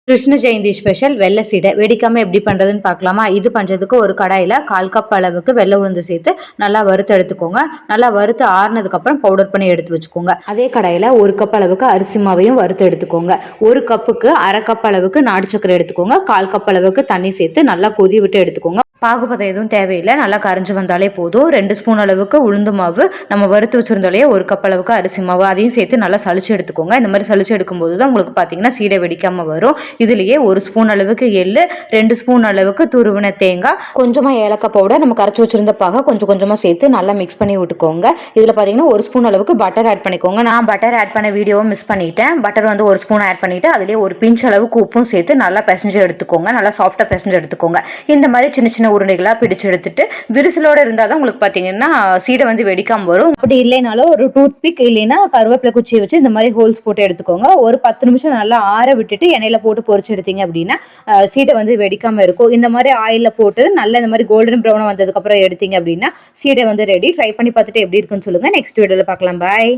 Krishna Jayanthi special வெள்ளை சீடை வெடிக்காம எப்படி பண்றதுன்னு பார்க்கலாமா? இது பண்றதுக்கு ஒரு கடாயில 1/4 கப் அளவுக்கு வெள்ளை உளுந்து சேர்த்து நல்லா வறுத்து எடுத்துக்கோங்க. நல்லா வறுத்து ஆறுனதுக்கு அப்புறம் பவுடர் பண்ணி எடுத்து வச்சுக்கோங்க. அதே கடாயில 1 கப் அளவுக்கு அரிசி மாவையும் வறுத்து எடுத்துக்கோங்க. 1 கப்புக்கு 1/2 கப் அளவுக்கு நாட்டு சக்கரை எடுத்துக்கோங்க. 1/4 கப் அளவுக்கு தண்ணி சேர்த்து நல்லா கொதி விட்டு எடுத்துக்கோங்க. பாகுபதம் எதுவும் தேவையில்லை, நல்லா கரைஞ்சி வந்தாலே போதும். 2 ஸ்பூன் அளவுக்கு உளுந்து மாவு, நம்ம வறுத்து வச்சிருந்தாலே 1 கப் அளவுக்கு அரிசி மாவு, அதையும் சேர்த்து நல்லா சளிச்சு எடுத்துக்கோங்க. இந்த மாதிரி சளிச்சு எடுக்கும்போது தான் உங்களுக்கு பார்த்தீங்கன்னா சீடை வெடிக்காம வரும். இதுலேயே 1 ஸ்பூன் அளவுக்கு எள்ளு, 2 ஸ்பூன் அளவுக்கு துருவின தேங்காய், கொஞ்சமாக ஏலக்காய் பவுடர், நம்ம கரைச்சி வச்சிருந்த பாக கொஞ்சம் கொஞ்சமாக சேர்த்து நல்லா மிக்ஸ் பண்ணி விட்டுக்கோங்க. இதில் பார்த்தீங்கன்னா 1 ஸ்பூன் அளவுக்கு பட்டர் ஆட் பண்ணிக்கோங்க. நான் பட்டர் ஆட் பண்ண வீடியோவை மிஸ் பண்ணிட்டேன். பட்டர் வந்து 1 ஸ்பூன் ஆட் பண்ணிவிட்டு அதிலே ஒரு பிஞ்ச் அளவுக்கு உப்பும் சேர்த்து நல்லா பிசைஞ்சு எடுத்துக்கோங்க. நல்லா சாஃப்டாக பிசைஞ்சு எடுத்துக்கோங்க. இந்த மாதிரி சின்ன சின்ன உருண்டைகளாக பிடிச்சு எடுத்துட்டு விரிசலோடு இருந்தால் தான் உங்களுக்கு பார்த்தீங்கன்னா சீடை வந்து வெடிக்காமல் வரும். அப்படி இல்லைனாலும் ஒரு டூத் பிக் இல்லைன்னா கருவேப்பிலை குச்சியை வச்சு இந்த மாதிரி ஹோல்ஸ் போட்டு எடுத்துக்கோங்க. ஒரு 10 நிமிஷம் நல்லா ஆற விட்டுட்டு எண்ணெயில் போட்டு பொரிச்சு எடுத்தீங்க அப்படின்னா சீடை வந்து வெடிக்காமல் இருக்கும். இந்த மாதிரி ஆயிலில் போட்டு நல்லா இந்த மாதிரி கோல்டன் ப்ரௌனாக வந்ததுக்கப்புறம் எடுத்தீங்க அப்படின்னா சீடை வந்து ரெடி. ட்ரை பண்ணி பார்த்துட்டு எப்படி இருக்குன்னு சொல்லுங்கள். நெக்ஸ்ட் வீடியோவில் பார்க்கலாம். பாய்.